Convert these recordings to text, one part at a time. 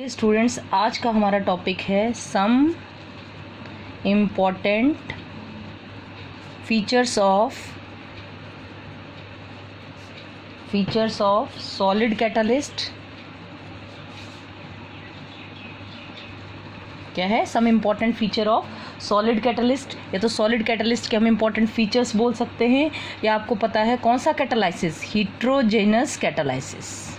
Students, आज का हमारा टॉपिक है some important features of solid catalyst. क्या है? Some important feature of solid catalyst. या तो सॉलिड कैटलिस्ट के हम इम्पॉर्टेंट फीचर्स बोल सकते हैं, या आपको पता है कौन सा कैटालाइसिस? हीट्रोजेनस कैटालाइसिस।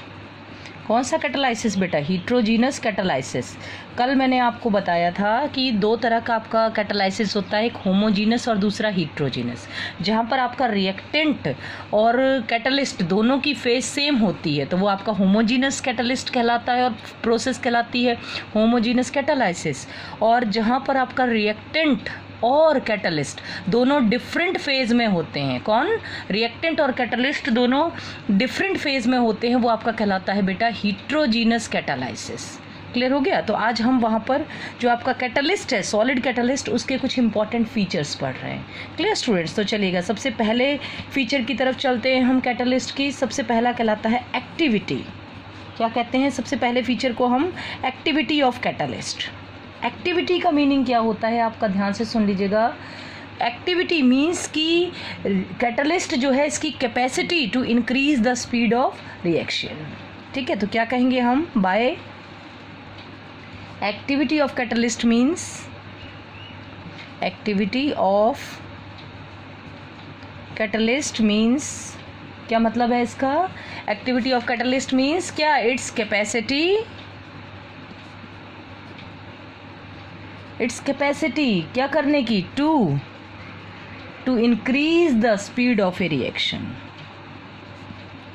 कौन सा कैटालाइसिस बेटा? हीट्रोजीनस कैटालाइसिस। कल मैंने आपको बताया था कि दो तरह का आपका कैटालाइसिस होता है, एक होमोजीनस और दूसरा हीट्रोजीनस, जहाँ पर आपका रिएक्टेंट और कैटालिस्ट दोनों की फेज सेम होती है, तो वो आपका होमोजीनस कैटालिस्ट कहलाता है और प्रोसेस कहलाती है होमोजीनस कैटालाइसिस। और जहाँ पर आपका रिएक्टेंट और कैटलिस्ट दोनों डिफरेंट फेज में होते हैं, कौन? रिएक्टेंट और कैटलिस्ट दोनों डिफरेंट फेज में होते हैं, वो आपका कहलाता है बेटा हीट्रोजीनस कैटालाइसिस। क्लियर हो गया? तो आज हम वहाँ पर जो आपका कैटलिस्ट है, सॉलिड कैटलिस्ट, उसके कुछ इंपॉर्टेंट फीचर्स पढ़ रहे हैं। Clear students? तो चलिएगा, सबसे पहले फीचर की तरफ चलते हैं हम कैटलिस्ट की। सबसे पहला कहलाता है एक्टिविटी। क्या कहते हैं सबसे पहले फीचर को हम? Activity of catalyst. एक्टिविटी का मीनिंग क्या होता है आपका? ध्यान से सुन लीजिएगा। एक्टिविटी मीन्स कि कैटलिस्ट जो है, इसकी capacity to increase the speed of reaction. ठीक है, तो क्या कहेंगे हम? By activity of catalyst means activity of catalyst means क्या मतलब है इसका? एक्टिविटी ऑफ कैटलिस्ट मीन्स क्या? इट्स कैपेसिटी क्या करने की? To increase the speed of a reaction.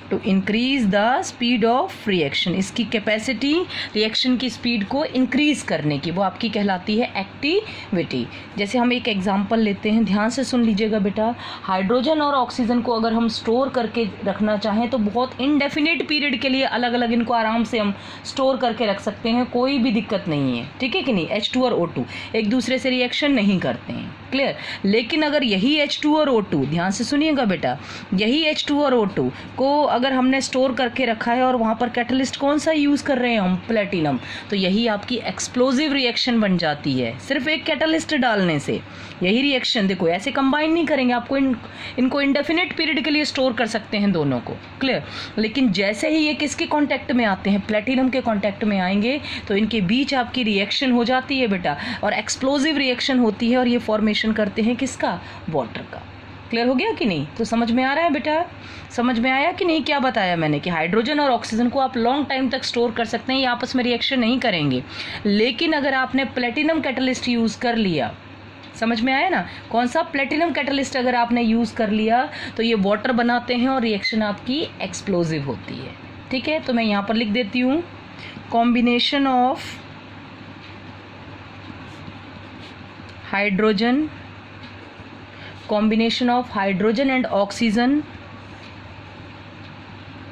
To increase the speed of reaction, इसकी कैपेसिटी रिएक्शन की स्पीड को इंक्रीज करने की, वो आपकी कहलाती है एक्टिविटी। जैसे हम एक एग्जांपल लेते हैं, ध्यान से सुन लीजिएगा बेटा। हाइड्रोजन और ऑक्सीजन को अगर हम स्टोर करके रखना चाहें तो बहुत इनडेफिनिट पीरियड के लिए अलग अलग इनको आराम से हम स्टोर करके रख सकते हैं, कोई भी दिक्कत नहीं है। ठीक है कि नहीं? H2 और O2 एक दूसरे से रिएक्शन नहीं करते हैं। क्लियर? लेकिन अगर यही H2 और O2, ध्यान से सुनिएगा बेटा, यही H2 और O2 को अगर हमने स्टोर करके रखा है और वहाँ पर कैटलिस्ट कौन सा यूज़ कर रहे हैं हम? प्लेटिनम। तो यही आपकी एक्सप्लोजिव रिएक्शन बन जाती है सिर्फ एक कैटलिस्ट डालने से। यही रिएक्शन देखो, ऐसे कंबाइन नहीं करेंगे, आपको इनको इंडेफिनिट पीरियड के लिए स्टोर कर सकते हैं दोनों को। क्लियर? लेकिन जैसे ही ये किसके कांटेक्ट में आते हैं? प्लेटिनम के कांटेक्ट में आएंगे, तो इनके बीच आपकी रिएक्शन हो जाती है बेटा, और एक्सप्लोजिव रिएक्शन होती है, और ये फॉर्मेशन करते हैं किसका? वाटर का। क्लियर हो गया कि नहीं? तो समझ में आ रहा है बेटा? समझ में आया कि नहीं? क्या बताया मैंने कि हाइड्रोजन और ऑक्सीजन को आप लॉन्ग टाइम तक स्टोर कर सकते हैं, ये आपस में रिएक्शन नहीं करेंगे। लेकिन अगर आपने प्लेटिनम कैटलिस्ट यूज़ कर लिया, समझ में आया ना? कौन सा? प्लेटिनम कैटलिस्ट अगर आपने यूज़ कर लिया तो ये वाटर बनाते हैं और रिएक्शन आपकी एक्सप्लोजिव होती है। ठीक है, तो मैं यहाँ पर लिख देती हूँ, combination of hydrogen and oxygen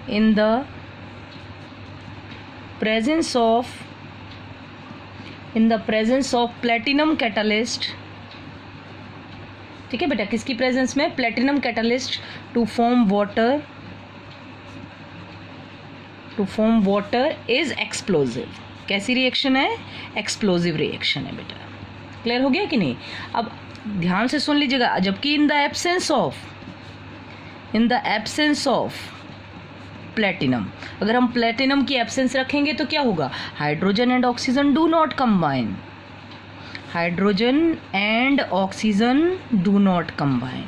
in the presence of platinum catalyst। ठीक है बेटा, किसकी प्रेजेंस में? Platinum catalyst. To form water is explosive. कैसी रिएक्शन है? एक्सप्लोजिव रिएक्शन है बेटा। क्लियर हो गया कि नहीं? अब ध्यान से सुन लीजिएगा, जबकि in the absence of platinum, अगर हम प्लेटिनम की एब्सेंस रखेंगे तो क्या होगा? Hydrogen and oxygen do not combine.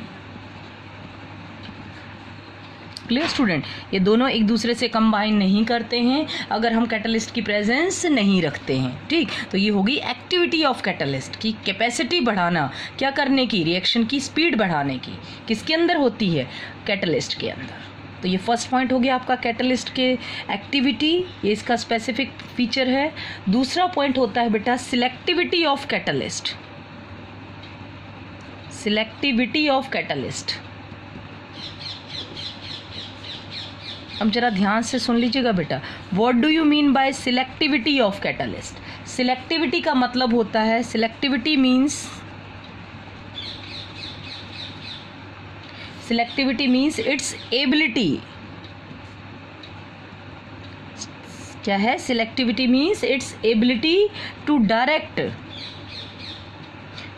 Clear student? ये दोनों एक दूसरे से कंबाइन नहीं करते हैं अगर हम कैटलिस्ट की प्रेजेंस नहीं रखते हैं। ठीक, तो ये होगी एक्टिविटी ऑफ कैटलिस्ट की कैपेसिटी बढ़ाना, क्या करने की? रिएक्शन की स्पीड बढ़ाने की। किसके अंदर होती है? कैटलिस्ट के अंदर। तो ये फर्स्ट पॉइंट हो गया आपका कैटलिस्ट के एक्टिविटी, ये इसका स्पेसिफिक फीचर है। दूसरा पॉइंट होता है बेटा सिलेक्टिविटी ऑफ कैटलिस्ट। अब जरा ध्यान से सुन लीजिएगा बेटा, what do you mean by selectivity of catalyst? Selectivity का मतलब होता है, सिलेक्टिविटी मीन्स its ability क्या है? Selectivity means its ability to direct,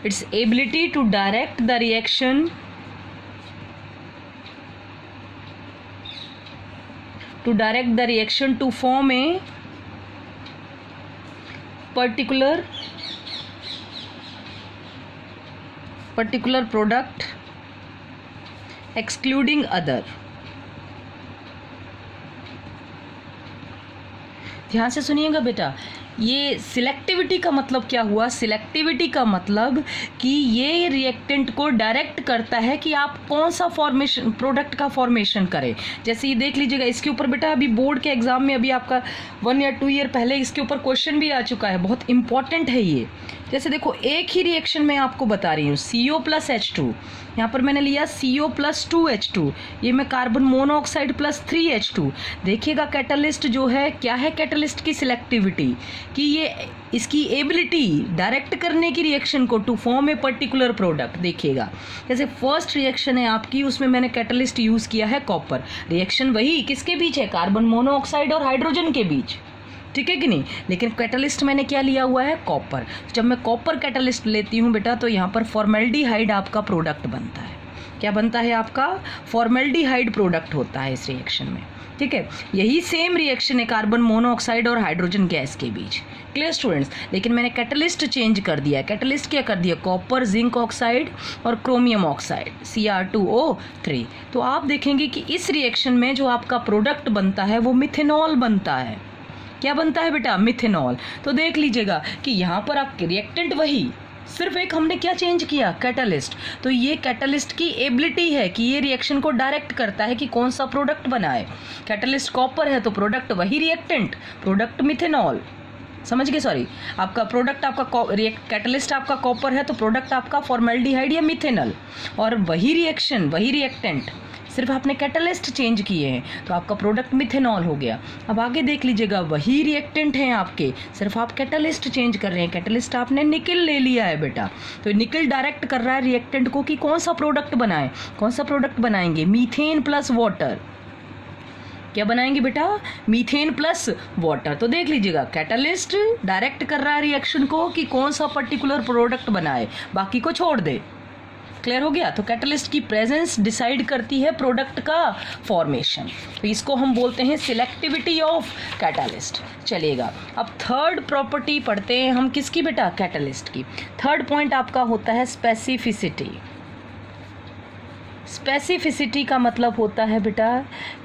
its ability to direct the reaction to form a particular product excluding other. ध्यान से सुनिएगा बेटा, ये सिलेक्टिविटी का मतलब क्या हुआ? सिलेक्टिविटी का मतलब कि ये रिएक्टेंट को डायरेक्ट करता है कि आप कौन सा फॉर्मेशन, प्रोडक्ट का फॉर्मेशन करें। जैसे ये देख लीजिएगा, इसके ऊपर बेटा अभी बोर्ड के एग्जाम में अभी आपका 1 या 2 ईयर पहले इसके ऊपर क्वेश्चन भी आ चुका है, बहुत इंपॉर्टेंट है ये। जैसे देखो, एक ही रिएक्शन में आपको बता रही हूँ, CO + H2, यहाँ पर मैंने लिया CO + 2H2, ये मैं कार्बन मोनोऑक्साइड + 3H2। देखिएगा कैटलिस्ट जो है, क्या है कैटलिस्ट की सिलेक्टिविटी, कि ये इसकी एबिलिटी डायरेक्ट करने की रिएक्शन को to form a particular product. देखिएगा, जैसे फर्स्ट रिएक्शन है आपकी, उसमें मैंने कैटलिस्ट यूज़ किया है कॉपर। रिएक्शन वही किसके बीच है? कार्बन मोनोऑक्साइड और हाइड्रोजन के बीच, ठीक है कि नहीं? लेकिन कैटलिस्ट मैंने क्या लिया हुआ है? कॉपर। जब मैं कॉपर कैटलिस्ट लेती हूँ बेटा, तो यहाँ पर फॉर्मेल्डिहाइड आपका प्रोडक्ट बनता है। क्या बनता है आपका? फॉर्मेल्डिहाइड प्रोडक्ट होता है इस रिएक्शन में, ठीक है। यही सेम रिएक्शन है कार्बन मोनोऑक्साइड और हाइड्रोजन गैस के बीच। Clear students? लेकिन मैंने कैटलिस्ट चेंज कर दिया है। कैटलिस्ट क्या कर दिया? कॉपर, जिंक ऑक्साइड और क्रोमियम ऑक्साइड, Cr2O3। तो आप देखेंगे कि इस रिएक्शन में जो आपका प्रोडक्ट बनता है वो मिथेनॉल बनता है। क्या बनता है बेटा? मिथेनॉल। तो देख लीजिएगा कि यहाँ पर आप रिएक्टेंट वही, सिर्फ एक हमने क्या चेंज किया? कैटलिस्ट। तो ये कैटलिस्ट की एबिलिटी है कि ये रिएक्शन को डायरेक्ट करता है कि कौन सा प्रोडक्ट बनाए। कैटलिस्ट कॉपर है तो प्रोडक्ट वही, रिएक्टेंट प्रोडक्ट मिथेनॉल। समझ गए? सॉरी, आपका प्रोडक्ट आपका कैटलिस्ट आपका कॉपर है तो प्रोडक्ट आपका फॉर्मेल्डिहाइड या मिथेनॉल, और वही रिएक्शन वही रिएक्टेंट, सिर्फ आपने कैटलिस्ट चेंज किए हैं तो आपका प्रोडक्ट मिथेनॉल हो गया। अब आगे देख लीजिएगा, वही रिएक्टेंट हैं आपके, सिर्फ आप कैटलिस्ट चेंज कर रहे हैं। कैटलिस्ट आपने निकल ले लिया है बेटा, तो निकल डायरेक्ट कर रहा है रिएक्टेंट को कि कौन सा प्रोडक्ट बनाएं। कौन सा प्रोडक्ट बनाएंगे? Methane plus water. क्या बनाएंगे बेटा? Methane plus water. तो देख लीजिएगा, कैटलिस्ट डायरेक्ट कर रहा है रिएक्शन को कि कौन सा पर्टिकुलर प्रोडक्ट बनाए, बाकी को छोड़ दे। क्लियर हो गया? तो कैटलिस्ट की प्रेजेंस डिसाइड करती है प्रोडक्ट का फॉर्मेशन। तो इसको हम बोलते हैं सिलेक्टिविटी ऑफ कैटलिस्ट। चलिएगा, अब थर्ड प्रॉपर्टी पढ़ते हैं हम किसकी बेटा? कैटलिस्ट की। थर्ड पॉइंट आपका होता है स्पेसिफिसिटी। स्पेसिफिसिटी का मतलब होता है बेटा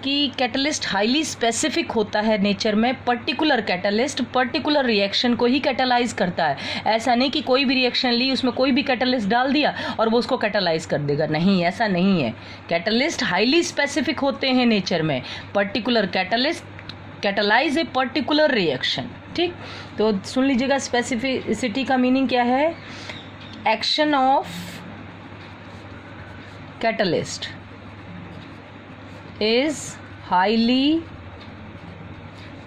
कि कैटलिस्ट हाईली स्पेसिफिक होता है नेचर में। पर्टिकुलर कैटलिस्ट पर्टिकुलर रिएक्शन को ही कैटलाइज करता है। ऐसा नहीं कि कोई भी रिएक्शन ली, उसमें कोई भी कैटलिस्ट डाल दिया और वो उसको कैटलाइज कर देगा। नहीं, ऐसा नहीं है। कैटलिस्ट हाईली स्पेसिफिक होते हैं नेचर में। पर्टिकुलर कैटलिस्ट कैटलाइज ए पर्टिकुलर रिएक्शन। ठीक, तो सुन लीजिएगा, स्पेसिफिसिटी का मीनिंग क्या है? Action of catalyst is highly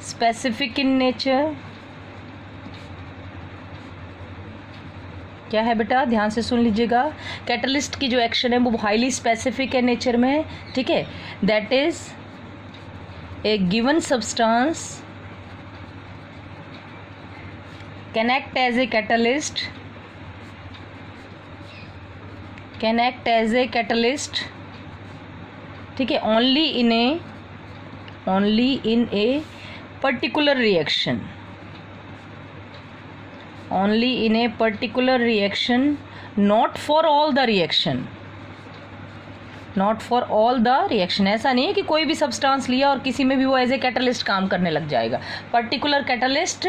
specific in nature। क्या है बेटा? ध्यान से सुन लीजिएगा, कैटलिस्ट की जो एक्शन है वो हाईली स्पेसिफिक है नेचर में। ठीक है, that is a given substance can act as a catalyst, can act as a catalyst, ठीक है, only in a particular reaction, only in a particular reaction, not for all the reaction, not for all the reaction. ऐसा नहीं है कि कोई भी substance लिया और किसी में भी वो एज ए कैटलिस्ट काम करने लग जाएगा। Particular catalyst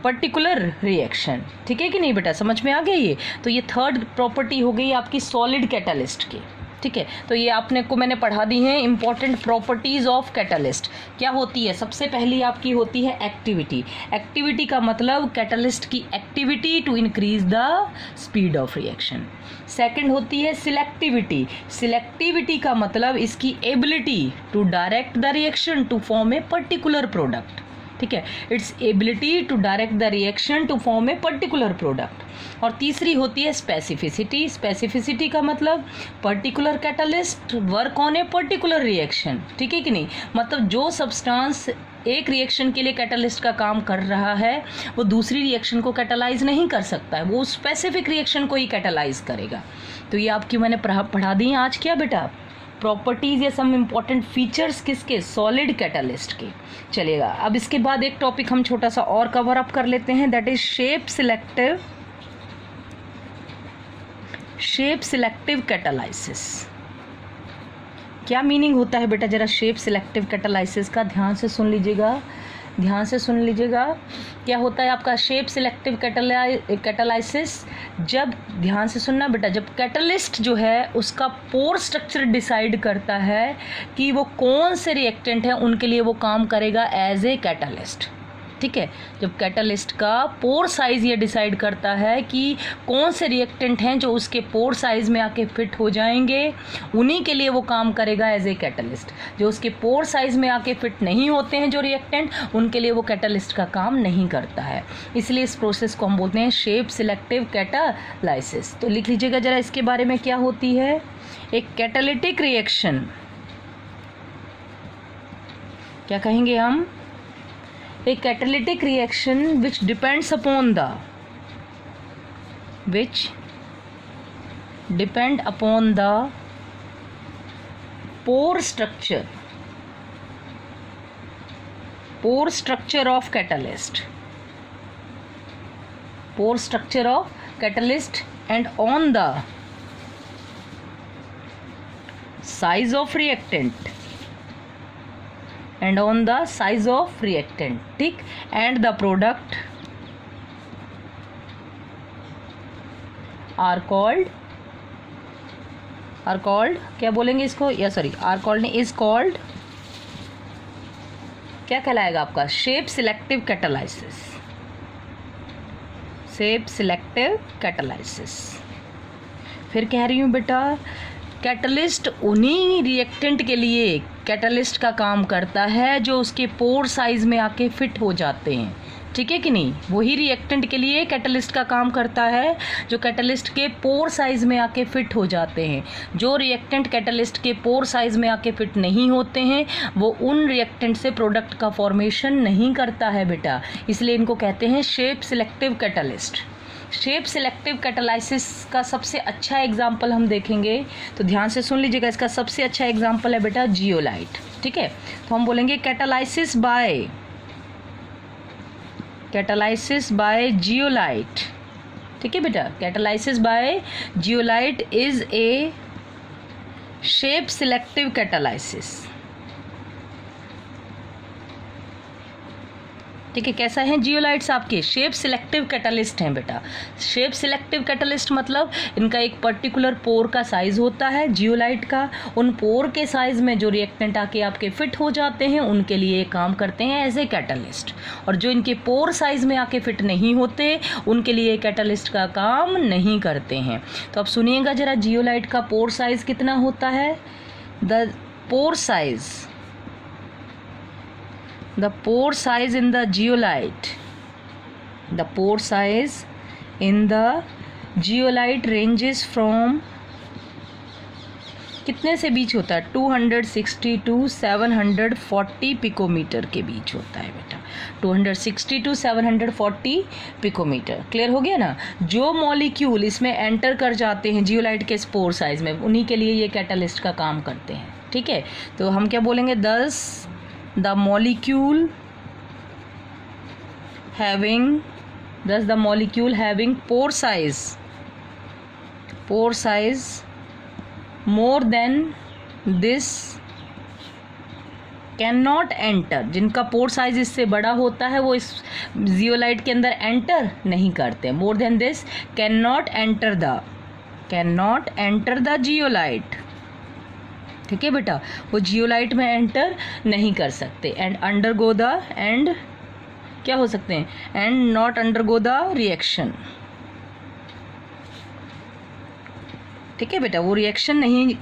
particular reaction. ठीक है कि नहीं बेटा? समझ में आ गया ये? तो ये थर्ड प्रॉपर्टी हो गई आपकी सॉलिड कैटलिस्ट की। ठीक है, तो ये आपने को मैंने पढ़ा दी हैं इंपॉर्टेंट प्रॉपर्टीज ऑफ कैटलिस्ट। क्या होती है? सबसे पहली आपकी होती है एक्टिविटी। एक्टिविटी का मतलब कैटलिस्ट की activity to increase the speed of reaction. Second होती है सिलेक्टिविटी। सिलेक्टिविटी का मतलब इसकी ability to direct the reaction to form a particular product. ठीक है, its ability to direct the reaction to form a particular product. और तीसरी होती है स्पेसिफिसिटी। स्पेसिफिसिटी का मतलब particular catalyst work on a particular reaction. ठीक है कि नहीं? मतलब जो सब्सटेंस एक रिएक्शन के लिए कैटलिस्ट का काम कर रहा है वो दूसरी रिएक्शन को कैटलाइज नहीं कर सकता है, वो स्पेसिफिक रिएक्शन को ही कैटलाइज करेगा। तो ये आपकी मैंने पढ़ा दी आज क्या बेटा, प्रॉपर्टीज़ या सम इम्पॉर्टेंट फीचर्स किसके, सॉलिड कैटलिस्ट के। चलिएगा अब इसके बाद एक टॉपिक हम छोटा सा और कवर अप कर लेते हैं, that is shape selective catalysis. क्या मीनिंग होता है बेटा, जरा शेप सिलेक्टिव कैटालाइसिस का ध्यान से सुन लीजिएगा, क्या होता है आपका शेप सिलेक्टिव कैटालाइसिस। जब ध्यान से सुनना बेटा, जब कैटलिस्ट जो है उसका पोर स्ट्रक्चर डिसाइड करता है कि वो कौन से रिएक्टेंट हैं उनके लिए वो काम करेगा एज ए कैटलिस्ट, ठीक है। जब कैटलिस्ट का पोर साइज़ ये डिसाइड करता है कि कौन से रिएक्टेंट हैं जो उसके पोर साइज़ में आके फिट हो जाएंगे, उन्हीं के लिए वो काम करेगा एज ए कैटलिस्ट। जो उसके पोर साइज़ में आके फिट नहीं होते हैं जो रिएक्टेंट, उनके लिए वो कैटलिस्ट का काम नहीं करता है। इसलिए इस प्रोसेस को हम बोलते हैं शेप सिलेक्टिव कैटालाइसिस। तो लिख लीजिएगा जरा इसके बारे में क्या होती है। एक कैटालिटिक रिएक्शन, क्या कहेंगे हम, a catalytic reaction which depends upon the pore structure of catalyst, and on the size of reactant, ठीक, and the product are called क्या बोलेंगे इसको, या सॉरी आर कॉल्ड नहीं, इज कॉल्ड, क्या कहलाएगा आपका, शेप सिलेक्टिव कैटालाइसिस। फिर कह रही हूँ बेटा, कैटलिस्ट उन्हीं रिएक्टेंट के लिए कैटलिस्ट का काम करता है जो उसके पोर साइज में आके फिट हो जाते हैं, ठीक है कि नहीं। वही रिएक्टेंट के लिए कैटलिस्ट का काम करता है जो कैटलिस्ट के पोर साइज में आके फिट हो जाते हैं। जो रिएक्टेंट कैटलिस्ट के पोर साइज में आके फिट नहीं होते हैं वो उन रिएक्टेंट से प्रोडक्ट का फॉर्मेशन नहीं करता है बेटा, इसलिए इनको कहते हैं shape selective catalyst. Shape selective catalysis का सबसे अच्छा एग्जाम्पल हम देखेंगे, तो ध्यान से सुन लीजिएगा। इसका सबसे अच्छा एग्जाम्पल है बेटा जियोलाइट, ठीक है। तो हम बोलेंगे कैटालाइसिस बाय जियोलाइट, ठीक है बेटा। Catalysis by zeolite is a shape selective catalysis, ठीक है। कैसा है, जियोलाइट्स आपके शेप सिलेक्टिव कैटालिस्ट हैं बेटा। शेप सिलेक्टिव कैटालिस्ट मतलब इनका एक पर्टिकुलर पोर का साइज होता है जियोलाइट का, उन पोर के साइज में जो रिएक्टेंट आके आपके फिट हो जाते हैं उनके लिए काम करते हैं एज ए कैटालिस्ट, और जो इनके पोर साइज में आके फिट नहीं होते उनके लिए कैटालिस्ट का काम नहीं करते हैं। तो अब सुनिएगा जरा, जियोलाइट का पोर साइज कितना होता है, the pore size in the geolite ranges from कितने से बीच होता है, 260 to 740 पिकोमीटर के बीच होता है बेटा, 260 to 740 पिकोमीटर। क्लियर हो गया ना। जो मॉलिक्यूल इसमें एंटर कर जाते हैं जियोलाइट के स्पोर साइज में, उन्हीं के लिए ये कैटालिस्ट का काम करते हैं, ठीक है। तो हम क्या बोलेंगे, the molecule having pore size more than this cannot enter, जिनका पोर साइज इससे बड़ा होता है वो इस जियोलाइट के अंदर एंटर नहीं करते। More than this cannot enter the zeolite, ठीक है बेटा, वो जियोलाइट में एंटर नहीं कर सकते। एंड अंडरगो द, एंड क्या हो सकते हैं, and not undergo the reaction, ठीक है बेटा। वो रिएक्शन नहीं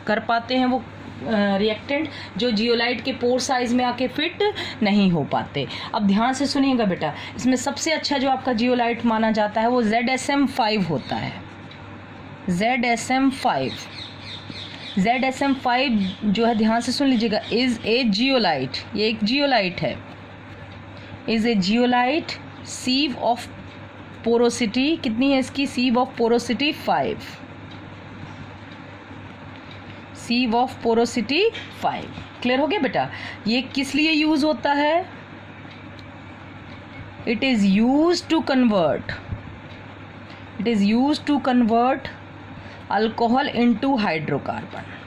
कर पाते हैं, वो रिएक्टेंट जो जियोलाइट के पोर साइज में आके फिट नहीं हो पाते। अब ध्यान से सुनिएगा बेटा, इसमें सबसे अच्छा जो आपका जियोलाइट माना जाता है वो ZSM5 होता है। ZSM5 जो है, ध्यान से सुन लीजिएगा, इज ए जियोलाइट, ये एक जियोलाइट है। Is a zeolite, sieve of porosity कितनी है इसकी, sieve of porosity 5, sieve of porosity 5। Clear हो गया बेटा। ये किस लिए यूज होता है, it is use to convert, it is use to convert alcohol into hydrocarbon.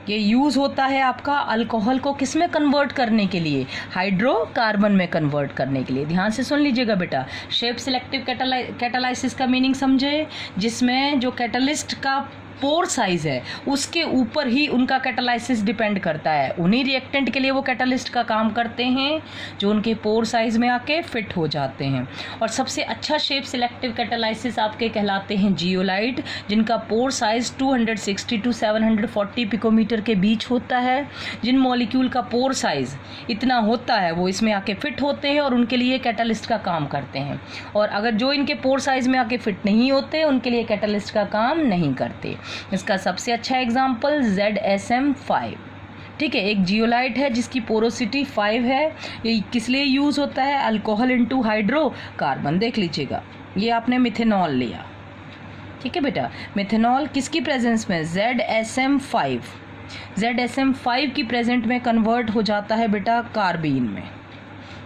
ये यूज होता है आपका अल्कोहल को किस में कन्वर्ट करने के लिए, हाइड्रोकार्बन में कन्वर्ट करने के लिए। ध्यान से सुन लीजिएगा बेटा। शेप सिलेक्टिव कैटालाइसिस का मीनिंग समझे, जिसमें जो कैटलिस्ट का पोर साइज है उसके ऊपर ही उनका कैटालाइसिस डिपेंड करता है। उन्हीं रिएक्टेंट के लिए वो कैटालिस्ट का काम करते हैं जो उनके पोर साइज में आके फिट हो जाते हैं। और सबसे अच्छा शेप सिलेक्टिव कैटालाइसिस आपके कहलाते हैं जियोलाइट, जिनका पोर साइज 260 टू 740 पिकोमीटर के बीच होता है। जिन मॉलिक्यूल का पोर साइज इतना होता है वो इसमें आके फिट होते हैं और उनके लिए कैटालिस्ट का काम करते हैं। और अगर जो इनके पोर साइज में आके फिट नहीं होते उनके लिए कैटालिस्ट का काम नहीं करते। इसका सबसे अच्छा एग्जाम्पल ZSM5, ठीक है, एक जियोलाइट है जिसकी पोरोसिटी 5 है। ये किस लिए यूज होता है, अल्कोहल इनटू हाइड्रोकार्बन। देख लीजिएगा, ये आपने मिथेनॉल लिया, ठीक है बेटा। मिथेनॉल किसकी प्रेजेंस में, ZSM5, ZSM5 की प्रेजेंट में कन्वर्ट हो जाता है बेटा कार्बीन में।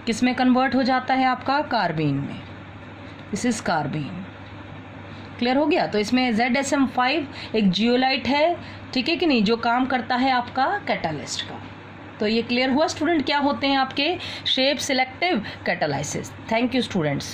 किस में कन्वर्ट हो जाता है आपका, कार्बीन में। This is carbene. क्लियर हो गया। तो इसमें ZSM5 एक जियोलाइट है, ठीक है कि नहीं, जो काम करता है आपका कैटालिस्ट का। तो ये क्लियर हुआ स्टूडेंट, क्या होते हैं आपके shape selective catalysis. Thank you students.